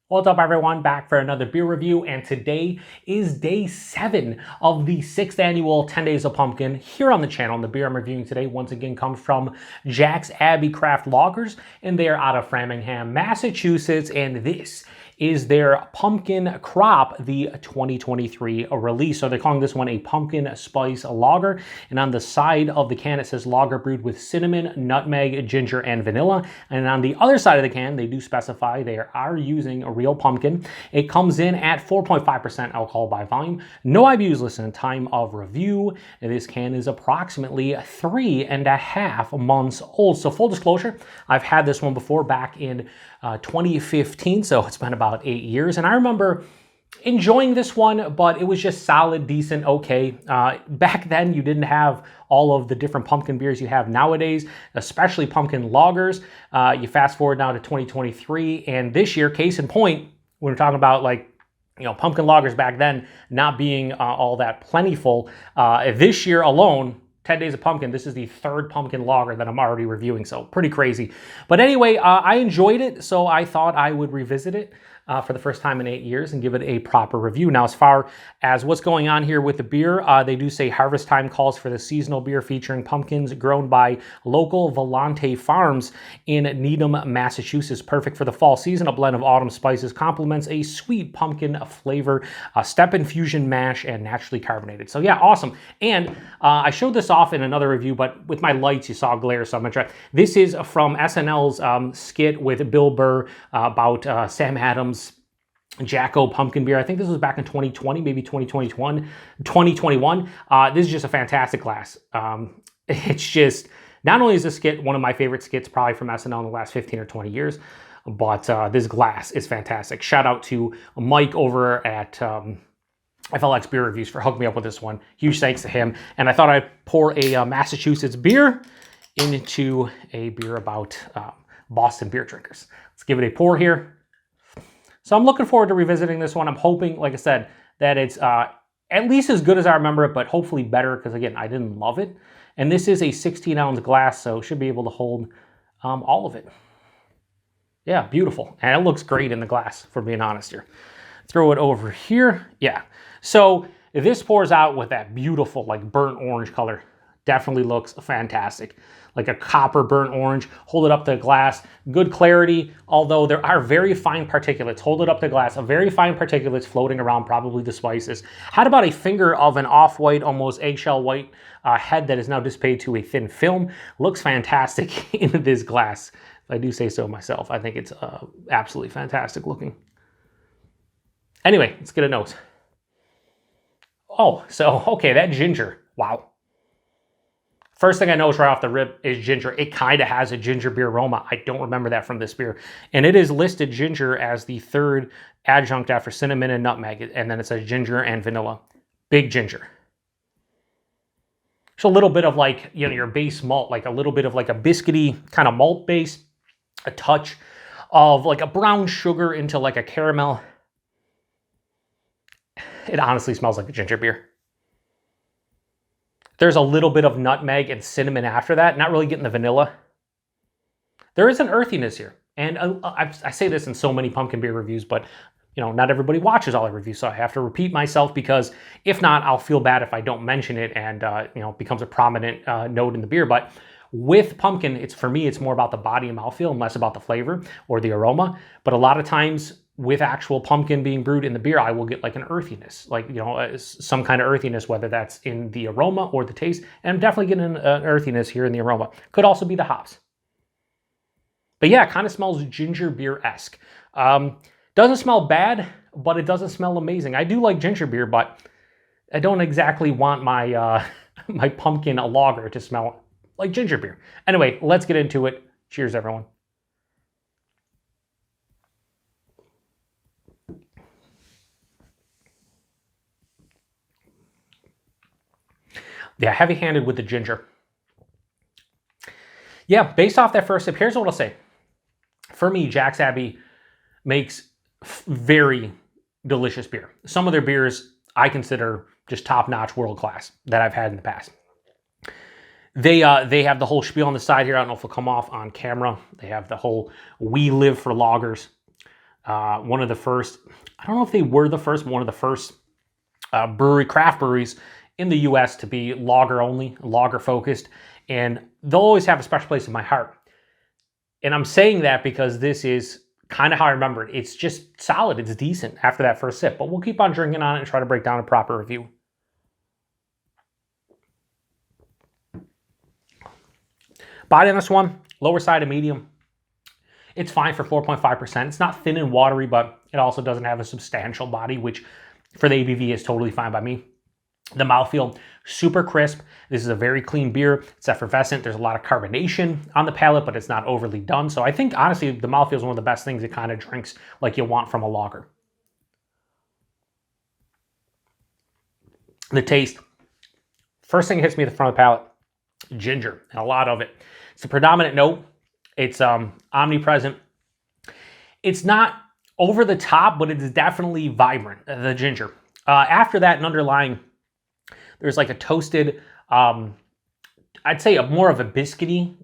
What's up, everyone? Back for another beer review, and today is day 7 of the 6th annual 10 Days of Pumpkin here on the channel. And the beer I'm reviewing today once again comes from Jack's Abbey Craft Lagers, and they are out of Framingham, Massachusetts, and this is their pumpkin crop, the 2023 release. So they're calling this one a pumpkin spice lager, and on the side of the can it says lager brewed with cinnamon, nutmeg, ginger, and vanilla. And on the other side of the can they do specify they are using a real pumpkin. It comes in at 4.5% alcohol by volume, no IBUs listed in time of review, and this can is approximately 3.5 months old. So full disclosure, I've had this one before back in 2015, so it's been about 8 years, and I remember enjoying this one, but it was just solid, decent, okay. Back then, you didn't have all of the different pumpkin beers you have nowadays, especially pumpkin lagers. You fast forward now to 2023, and this year, case in point, when we're talking about pumpkin lagers back then not being all that plentiful, this year alone, 10 Days of Pumpkin, this is the 3rd pumpkin lager that I'm already reviewing, so pretty crazy. But anyway, I enjoyed it, so I thought I would revisit it for the first time in 8 years and give it a proper review. Now, as far as what's going on here with the beer, they do say harvest time calls for the seasonal beer featuring pumpkins grown by local Volante Farms in Needham, Massachusetts. Perfect for the fall season. A blend of autumn spices complements a sweet pumpkin flavor, step infusion mash, and naturally carbonated. So yeah, awesome. And I showed this off in another review, but with my lights, you saw glare, so I'm gonna try. This is from SNL's skit with Bill Burr about Sam Adams Jacko pumpkin beer. I think this was back in 2020, maybe 2021. This is just a fantastic glass. It's just, not only is this skit one of my favorite skits probably from SNL in the last 15 or 20 years, but this glass is fantastic. Shout out to Mike over at FLX Beer Reviews for hooking me up with this one. Huge thanks to him. And I thought I'd pour a Massachusetts beer into a beer about Boston beer drinkers. Let's give it a pour here. So I'm looking forward to revisiting this one. I'm hoping, like I said, that it's at least as good as I remember it, but hopefully better, because again, I didn't love it. And this is a 16-ounce glass, so it should be able to hold all of it. Yeah, beautiful. And it looks great in the glass, for being honest here. Throw it over here. Yeah. So this pours out with that beautiful, like, burnt orange color. Definitely looks fantastic. Like a copper burnt orange. Hold it up to the glass. Good clarity, although there are very fine particulates. Hold it up to the glass. A very fine particulates floating around, probably the spices. Had about a finger of an off-white, almost eggshell white head that is now dissipated to a thin film. Looks fantastic in this glass, if I do say so myself. I think it's absolutely fantastic looking. Anyway, let's get a nose. Oh, so, okay, that ginger. Wow. First thing I notice right off the rip is ginger. It kind of has a ginger beer aroma. I don't remember that from this beer. And it is listed ginger as the 3rd adjunct after cinnamon and nutmeg. And then it says ginger and vanilla. Big ginger. Just a little bit of like, your base malt, like a little bit of like a biscuity kind of malt base. A touch of like a brown sugar into like a caramel. It honestly smells like a ginger beer. There's a little bit of nutmeg and cinnamon after that, not really getting the vanilla. There is an earthiness here. And I say this in so many pumpkin beer reviews, but not everybody watches all the reviews, so I have to repeat myself, because if not, I'll feel bad if I don't mention it and it becomes a prominent note in the beer. But with pumpkin, for me, it's more about the body and mouthfeel and less about the flavor or the aroma. But a lot of times with actual pumpkin being brewed in the beer, I will get like an earthiness, like, some kind of earthiness, whether that's in the aroma or the taste. And I'm definitely getting an earthiness here in the aroma. Could also be the hops. But yeah, it kind of smells ginger beer-esque. Doesn't smell bad, but it doesn't smell amazing. I do like ginger beer, but I don't exactly want my my pumpkin lager to smell like ginger beer. Anyway, let's get into it. Cheers, everyone. Yeah, heavy-handed with the ginger. Yeah, based off that first sip, here's what I'll say. For me, Jack's Abbey makes very delicious beer. Some of their beers I consider just top-notch, world-class that I've had in the past. They have the whole spiel on the side here. I don't know if it'll come off on camera. They have the whole "We live for lagers." one of the first, I don't know if they were the first, but one of the first craft breweries in the US to be lager only, lager focused, and they'll always have a special place in my heart. And I'm saying that because this is kind of how I remember it. It's just solid, it's decent after that first sip, but we'll keep on drinking on it and try to break down a proper review. Body on this one, lower side of medium. It's fine for 4.5%. It's not thin and watery, but it also doesn't have a substantial body, which for the ABV is totally fine by me. The mouthfeel, super crisp. This is a very clean beer. It's effervescent. There's a lot of carbonation on the palate, but it's not overly done. So I think, honestly, the mouthfeel is one of the best things it kind of drinks like you want from a lager. The taste. First thing that hits me at the front of the palate, ginger, and a lot of it. It's a predominant note. It's omnipresent. It's not over the top, but it's definitely vibrant, the ginger. After that, and underlying, there's like a toasted, I'd say more of a biscuity,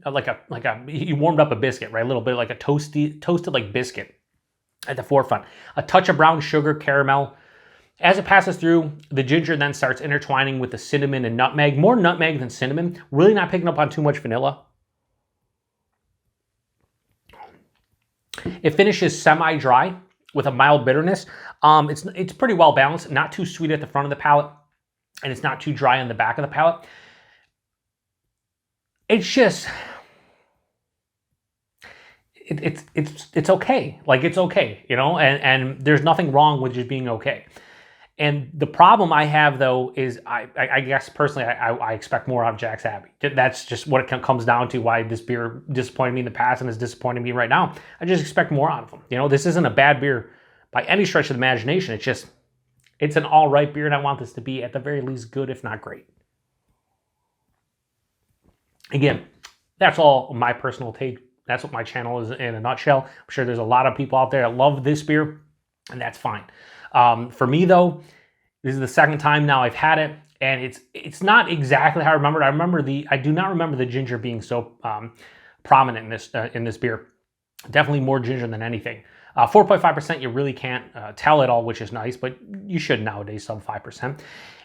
you warmed up a biscuit, right? A little bit like a toasted like biscuit at the forefront. A touch of brown sugar, caramel. As it passes through, the ginger then starts intertwining with the cinnamon and nutmeg. More nutmeg than cinnamon. Really not picking up on too much vanilla. It finishes semi-dry with a mild bitterness. It's pretty well balanced. Not too sweet at the front of the palate, and it's not too dry on the back of the palate. It's just, it's okay. Like, it's okay, you know, and there's nothing wrong with just being okay. And the problem I have, though, is I guess personally I expect more out of Jack's Abbey. That's just what it comes down to, why this beer disappointed me in the past and is disappointing me right now. I just expect more out of them. You know, this isn't a bad beer by any stretch of the imagination. It's just, it's an all right beer, and I want this to be at the very least good, if not great. Again, that's all my personal take. That's what my channel is in a nutshell. I'm sure there's a lot of people out there that love this beer, and that's fine. For me, though, this is the second time now I've had it, and it's not exactly how I remember it. I do not remember the ginger being so prominent in this beer. Definitely more ginger than anything. 4.5%, you really can't tell at all, which is nice, but you should nowadays, sub 5%.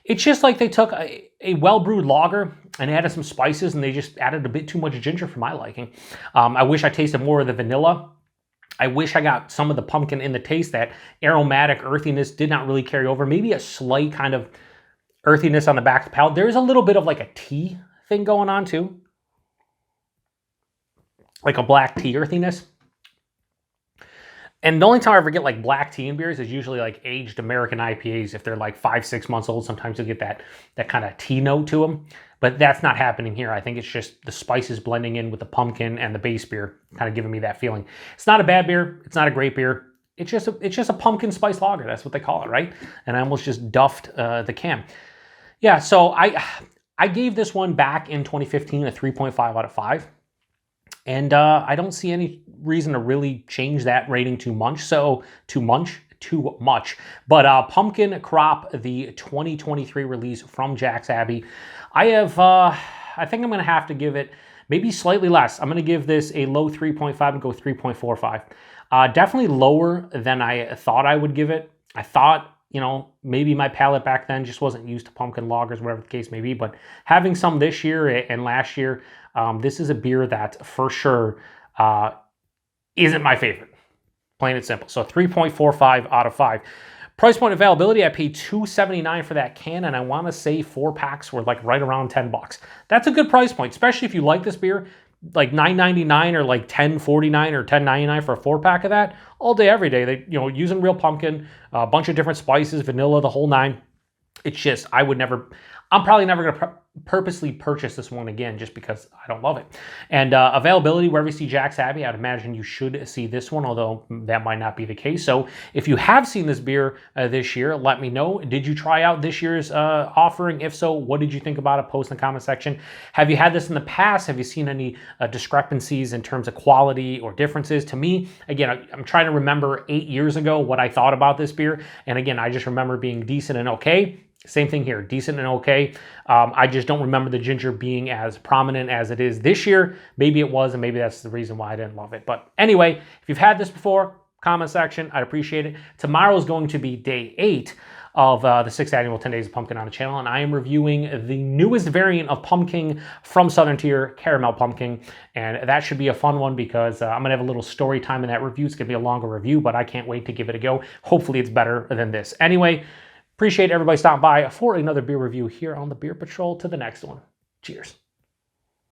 It's just like they took a well-brewed lager and added some spices, and they just added a bit too much ginger for my liking. I wish I tasted more of the vanilla. I wish I got some of the pumpkin in the taste. That aromatic earthiness did not really carry over. Maybe a slight kind of earthiness on the back of the palate. There's a little bit of like a tea thing going on too. Like a black tea earthiness. And the only time I ever get like black tea in beers is usually like aged American IPAs. If they're like 5-6 months old, sometimes you'll get that kind of tea note to them. But that's not happening here. I think it's just the spices blending in with the pumpkin and the base beer, kind of giving me that feeling. It's not a bad beer. It's not a great beer. It's just a pumpkin spice lager. That's what they call it, right? And I almost just duffed the can. Yeah, so I gave this one back in 2015 a 3.5 out of 5. And I don't see any reason to really change that rating too much. But Pumpkin Crop, the 2023 release from Jack's Abbey, I think I'm going to have to give it maybe slightly less. I'm going to give this a low 3.5 and go 3.45. Definitely lower than I thought I would give it. I thought, you know, maybe my palate back then just wasn't used to pumpkin lagers, whatever the case may be. But having some this year and last year, this is a beer that for sure isn't my favorite. Plain and simple. So 3.45 out of 5. Price point availability, I paid $2.79 for that can, and I want to say 4 packs were like right around $10. That's a good price point, especially if you like this beer. Like $9.99 or like $10.49 or $10.99 for a 4-pack of that all day, every day. They, you know, using real pumpkin, a bunch of different spices, vanilla, the whole nine. It's just, I'm probably never going to purposely purchase this one again just because I don't love it. And availability, wherever you see Jack's Abbey, I'd imagine you should see this one, although that might not be the case. So if you have seen this beer this year, let me know. Did you try out this year's offering? If so, what did you think about it? Post in the comment section. Have you had this in the past? Have you seen any discrepancies in terms of quality or differences? To me, again, I'm trying to remember 8 years ago what I thought about this beer. And again, I just remember being decent and okay. Same thing here, decent and okay. I just don't remember the ginger being as prominent as it is this year. Maybe it was, and maybe that's the reason why I didn't love it. But anyway, if you've had this before, comment section. I'd appreciate it. Tomorrow is going to be day 8 of the 6th annual 10 Days of Pumpkin on the channel, and I am reviewing the newest variant of pumpkin from Southern Tier, caramel pumpkin, and that should be a fun one because I'm gonna have a little story time in that review. It's gonna be a longer review, but I can't wait to give it a go. Hopefully it's better than this. Anyway, appreciate everybody stopping by for another beer review here on the Beer Patrol. To the next one. Cheers.